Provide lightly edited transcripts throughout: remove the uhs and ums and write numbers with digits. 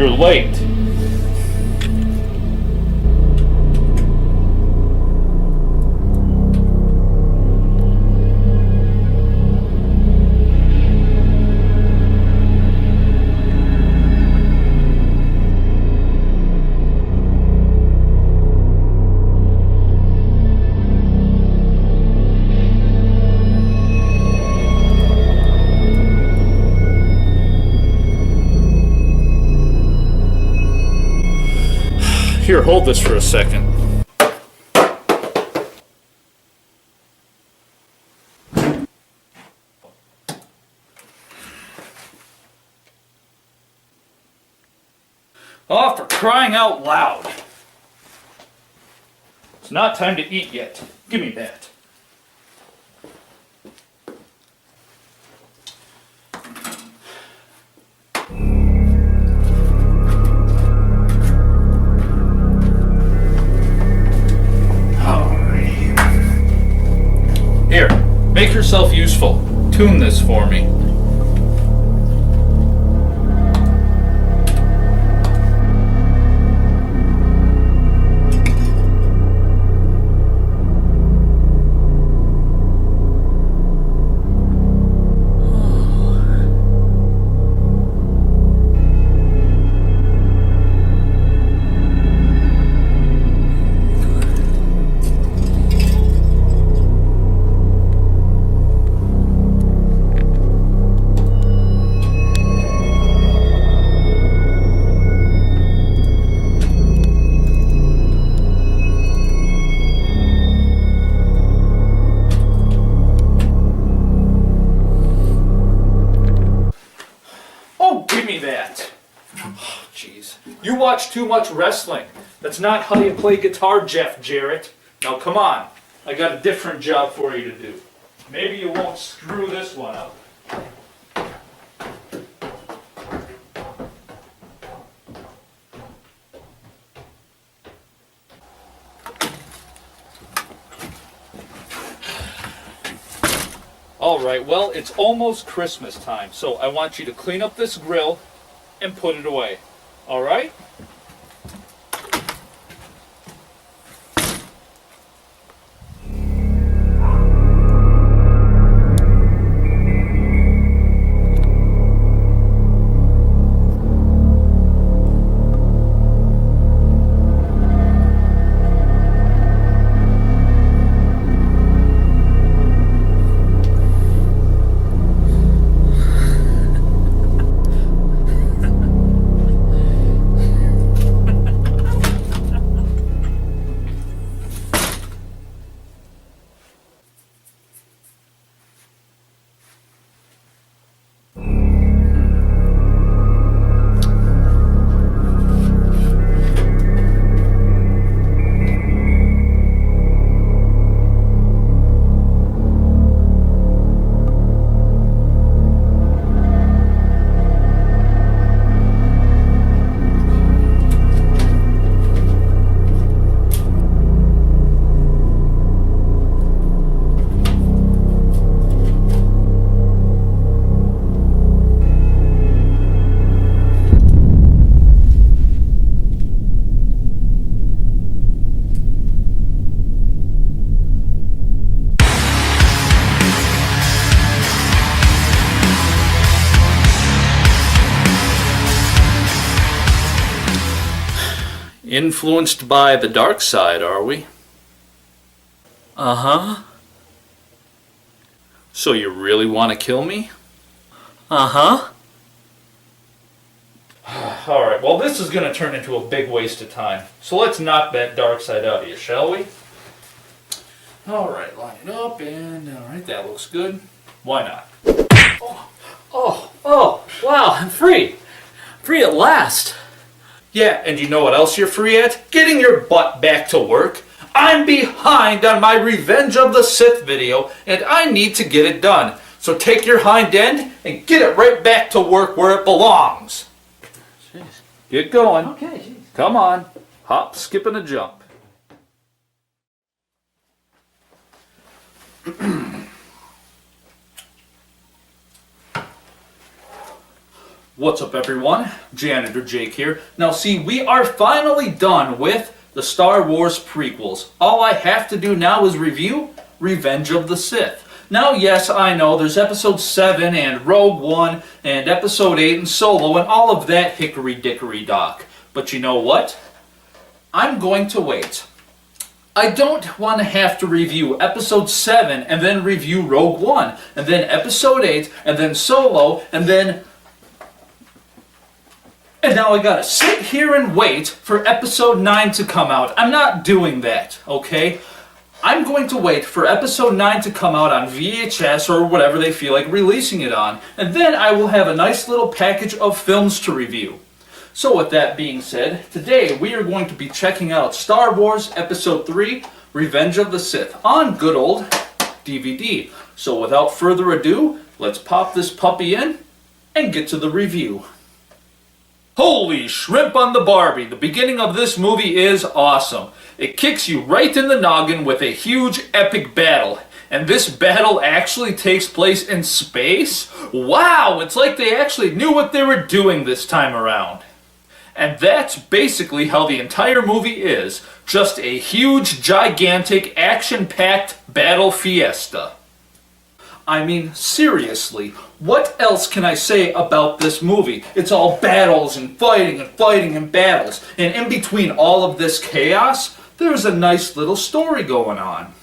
You're late. Here, hold this for a second. Oh, for crying out loud. It's not time to eat yet. Give me that. Here, make yourself useful. Tune this for me. Give me that. Oh, jeez. You watch too much wrestling. That's not how you play guitar, Jeff Jarrett. Now come on. I got a different job for you to do. Maybe you won't screw this one up. Alright, well, it's almost Christmas time, so I want you to clean up this grill and put it away. Alright? Influenced by the dark side, are we? Uh-huh. So you really want to kill me? Uh-huh. Alright, well this is going to turn into a big waste of time. So let's knock that dark side out of you, shall we? Alright, line it up and alright, that looks good. Why not? Oh, wow, I'm free. Free at last. Yeah, and you know what else you're free at? Getting your butt back to work. I'm behind on my Revenge of the Sith video, and I need to get it done. So take your hind end and get it right back to work where it belongs. Jeez. Get going. Okay, jeez. Come on. Hop, skip, and a jump. What's up everyone? Janitor Jake here. Now see, we are finally done with the Star Wars prequels. All I have to do now is review Revenge of the Sith. Now yes, I know there's episode 7 and Rogue One and episode 8 and Solo and all of that hickory dickory dock. But you know what? I'm going to wait. I don't want to have to review episode 7 and then review Rogue One and then episode 8 and then Solo and now I gotta sit here and wait for episode 9 to come out. I'm not doing that, okay? I'm going to wait for episode 9 to come out on VHS or whatever they feel like releasing it on, and then I will have a nice little package of films to review. So with that being said, today we are going to be checking out Star Wars Episode 3, Revenge of the Sith, on good old DVD. So without further ado, let's pop this puppy in and get to the review. Holy shrimp on the Barbie, the beginning of this movie is awesome. It kicks you right in the noggin with a huge epic battle. And this battle actually takes place in space? Wow, it's like they actually knew what they were doing this time around. And that's basically how the entire movie is. Just a huge, gigantic, action-packed battle fiesta. I mean, seriously, what else can I say about this movie? It's all battles and fighting and battles. And in between all of this chaos, there's a nice little story going on.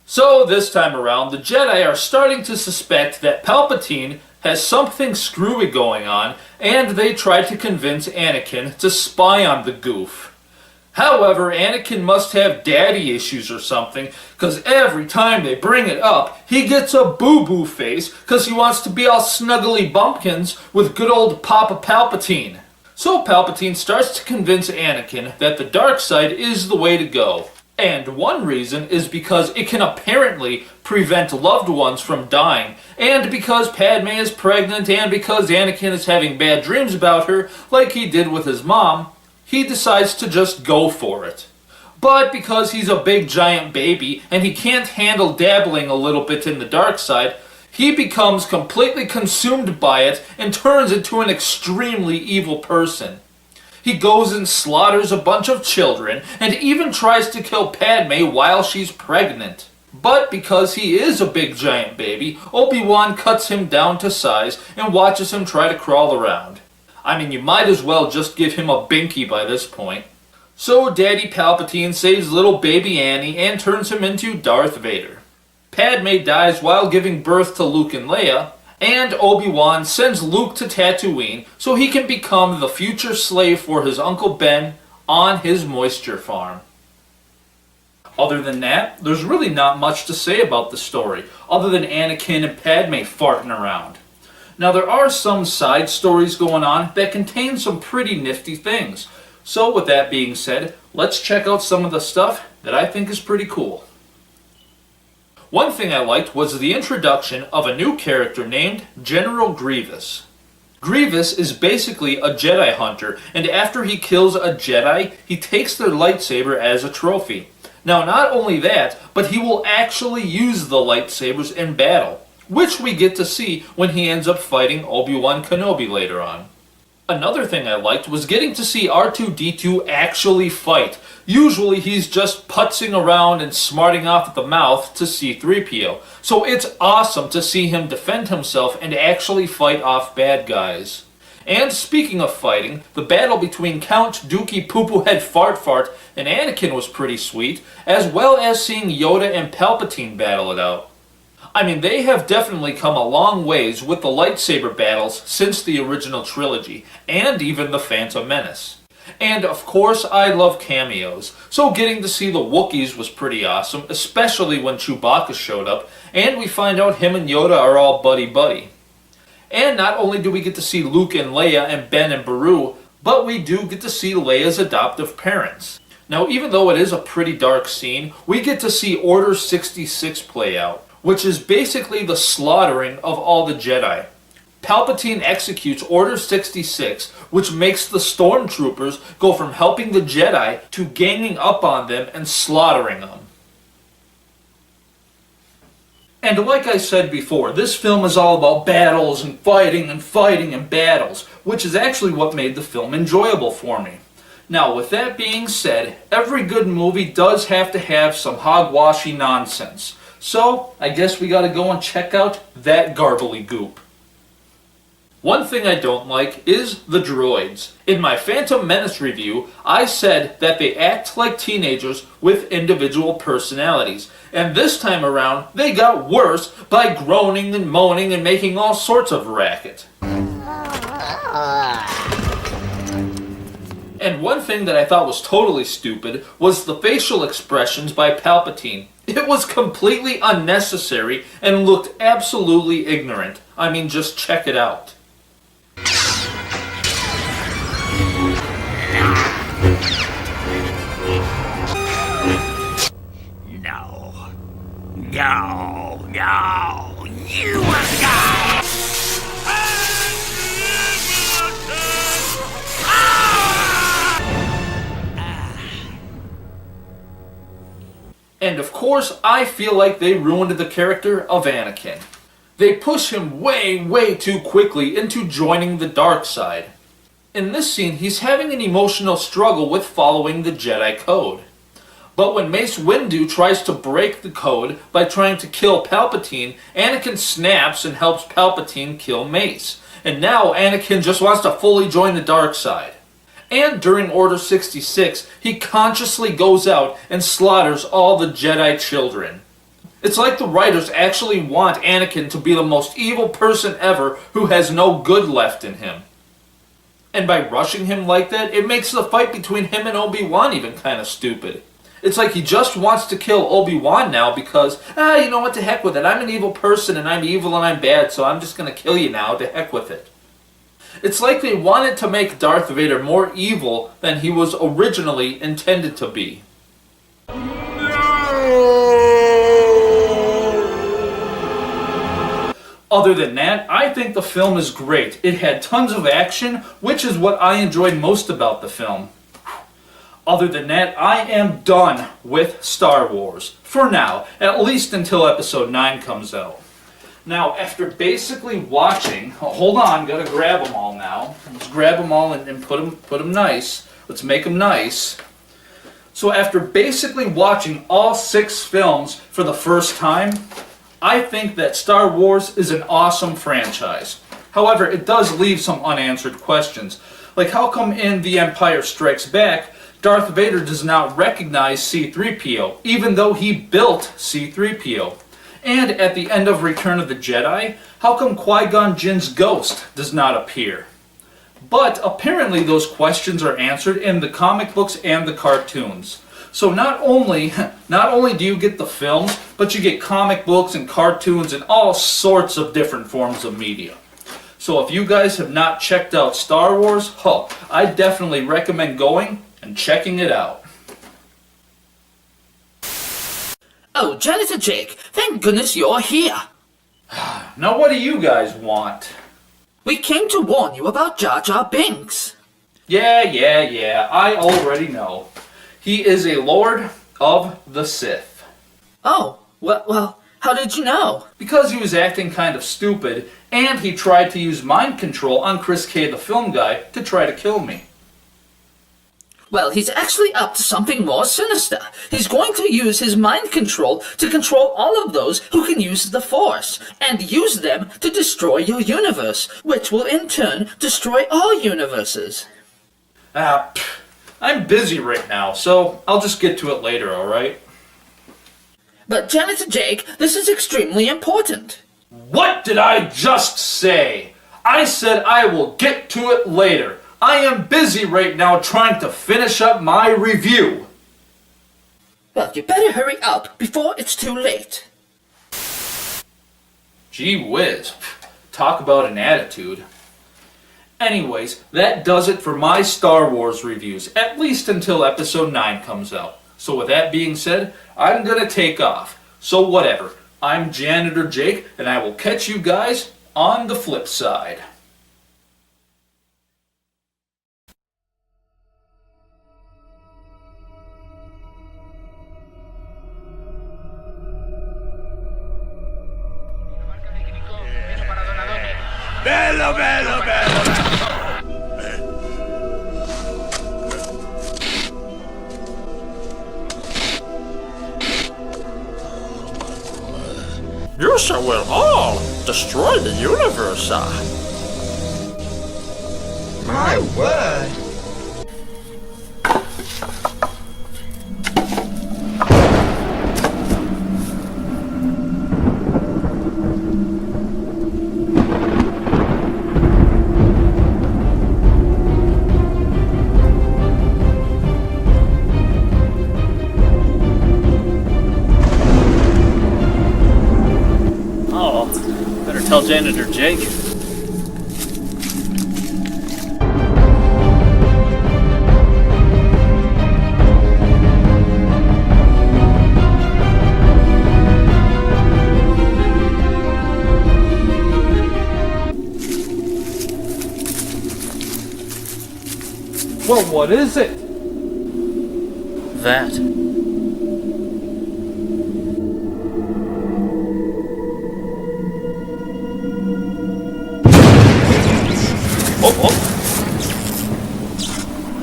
So this time around, the Jedi are starting to suspect that Palpatine has something screwy going on, and they try to convince Anakin to spy on the goof. However, Anakin must have daddy issues or something, because every time they bring it up, he gets a boo-boo face because he wants to be all snuggly bumpkins with good old Papa Palpatine. So Palpatine starts to convince Anakin that the dark side is the way to go. And one reason is because it can apparently prevent loved ones from dying, and because Padme is pregnant, and because Anakin is having bad dreams about her, like he did with his mom, he decides to just go for it. But because he's a big giant baby, and he can't handle dabbling a little bit in the dark side, he becomes completely consumed by it and turns into an extremely evil person. He goes and slaughters a bunch of children, and even tries to kill Padme while she's pregnant. But because he is a big giant baby, Obi-Wan cuts him down to size and watches him try to crawl around. I mean, you might as well just give him a binky by this point. So Daddy Palpatine saves little baby Annie and turns him into Darth Vader. Padme dies while giving birth to Luke and Leia, and Obi-Wan sends Luke to Tatooine so he can become the future slave for his Uncle Ben on his moisture farm. Other than that, there's really not much to say about the story, other than Anakin and Padme farting around. Now there are some side stories going on that contain some pretty nifty things. So with that being said, let's check out some of the stuff that I think is pretty cool. One thing I liked was the introduction of a new character named General Grievous. Grievous is basically a Jedi hunter, and after he kills a Jedi, he takes their lightsaber as a trophy. Now not only that, but he will actually use the lightsabers in battle, which we get to see when he ends up fighting Obi-Wan Kenobi later on. Another thing I liked was getting to see R2-D2 actually fight. Usually he's just putzing around and smarting off at the mouth to C-3PO. So it's awesome to see him defend himself and actually fight off bad guys. And speaking of fighting, the battle between Count Dookie Poo-Poo Head Fart Fart and Anakin was pretty sweet, as well as seeing Yoda and Palpatine battle it out. I mean, they have definitely come a long ways with the lightsaber battles since the original trilogy, and even the Phantom Menace. And of course, I love cameos, so getting to see the Wookiees was pretty awesome, especially when Chewbacca showed up, and we find out him and Yoda are all buddy-buddy. And not only do we get to see Luke and Leia and Ben and Beru, but we do get to see Leia's adoptive parents. Now, even though it is a pretty dark scene, we get to see Order 66 play out, which is basically the slaughtering of all the Jedi. Palpatine executes Order 66, which makes the stormtroopers go from helping the Jedi to ganging up on them and slaughtering them. And like I said before, this film is all about battles and fighting and battles, which is actually what made the film enjoyable for me. Now, with that being said, every good movie does have to have some hogwashy nonsense. So, I guess we gotta go and check out that garbly goop. One thing I don't like is the droids. In my Phantom Menace review, I said that they act like teenagers with individual personalities. And this time around, they got worse by groaning and moaning and making all sorts of racket. And one thing that I thought was totally stupid was the facial expressions by Palpatine. It was completely unnecessary and looked absolutely ignorant. I mean, just check it out. No, you will die! And of course, I feel like they ruined the character of Anakin. They push him way too quickly into joining the dark side. In this scene, he's having an emotional struggle with following the Jedi Code. But when Mace Windu tries to break the code by trying to kill Palpatine, Anakin snaps and helps Palpatine kill Mace. And now Anakin just wants to fully join the dark side. And during Order 66, he consciously goes out and slaughters all the Jedi children. It's like the writers actually want Anakin to be the most evil person ever who has no good left in him. And by rushing him like that, it makes the fight between him and Obi-Wan even kind of stupid. It's like he just wants to kill Obi-Wan now because, you know what, to heck with it. I'm an evil person and I'm evil and I'm bad, so I'm just going to kill you now, to heck with it. It's like they wanted to make Darth Vader more evil than he was originally intended to be. Other than that, I think the film is great. It had tons of action, which is what I enjoyed most about the film. Other than that, I am done with Star Wars. For now, at least until Episode 9 comes out. Now, after basically watching... hold on, gotta grab them all now. Let's grab them all and put them nice. Let's make them nice. So after basically watching all 6 films for the first time, I think that Star Wars is an awesome franchise. However, it does leave some unanswered questions. Like, how come in The Empire Strikes Back, Darth Vader does not recognize C-3PO, even though he built C-3PO? And at the end of Return of the Jedi, how come Qui-Gon Jinn's ghost does not appear? But apparently those questions are answered in the comic books and the cartoons. So not only do you get the films, but you get comic books and cartoons and all sorts of different forms of media. So if you guys have not checked out Star Wars, I definitely recommend going and checking it out. Oh, Janitor Jake, thank goodness you're here. Now what do you guys want? We came to warn you about Jar Jar Binks. Yeah, I already know. He is a Lord of the Sith. Oh, well, how did you know? Because he was acting kind of stupid, and he tried to use mind control on Chris K, the film guy, to try to kill me. Well, he's actually up to something more sinister. He's going to use his mind control to control all of those who can use the Force, and use them to destroy your universe, which will in turn destroy all universes. I'm busy right now, so I'll just get to it later, alright? But Janitor Jake, this is extremely important. What did I just say? I said I will get to it later. I am busy right now trying to finish up my review. Well, you better hurry up before it's too late. Gee whiz. Talk about an attitude. Anyways, that does it for my Star Wars reviews, at least until Episode 9 comes out. So with that being said, I'm gonna take off. So whatever. I'm Janitor Jake, and I will catch you guys on the flip side. Bello, bello, bello. You shall will all destroy the universe, My word. Oh, better tell Janitor Jake. Well, what is it? That.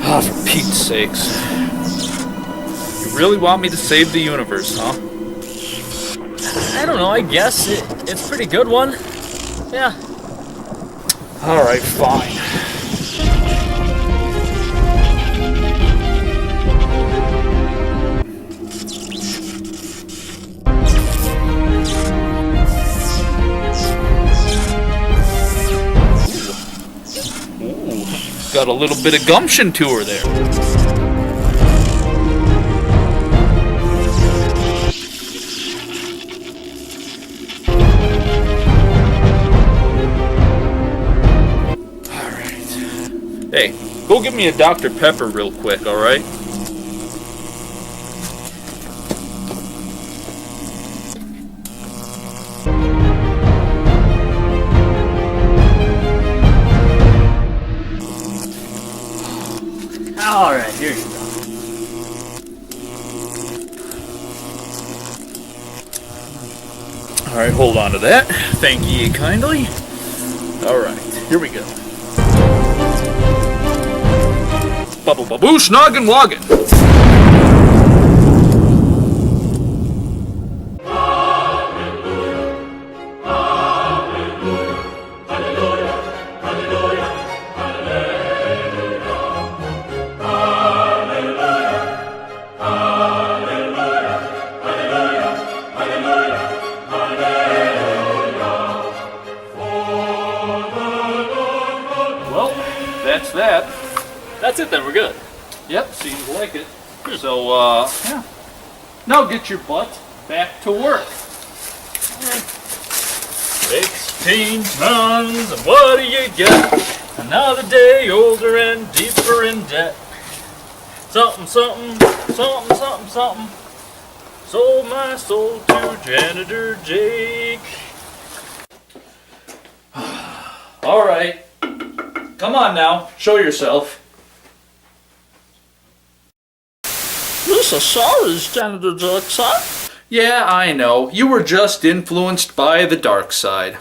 Ah, for Pete's sakes. You really want me to save the universe, huh? I don't know, I guess it's a pretty good one. Yeah. Alright, fine. Got a little bit of gumption to her there. Alright. Hey, go get me a Dr. Pepper real quick, alright? Alright, here you go. Alright, hold on to that. Thank ye kindly. Alright, here we go. Bubble baboosh, noggin woggin. Well, that's that. That's it then, we're good. Yep, seems like it. So, yeah. Now get your butt back to work. 16 tons, and what do you get? Another day older and deeper in debt. Something, something, something, something, something. Sold my soul to Janitor Jake. Alright. Come on now, show yourself. This is sorry, Janitor Jake, sir. Yeah, I know. You were just influenced by the dark side.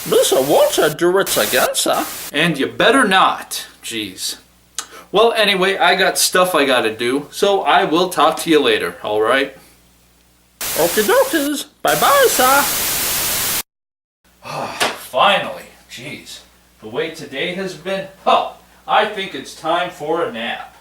This won't I do it again, sir. And you better not. Jeez. Well, anyway, I got stuff I gotta do, so I will talk to you later, alright? Okie dokies. Bye-bye, sir. Finally. Jeez. The way today has been, oh, I think it's time for a nap.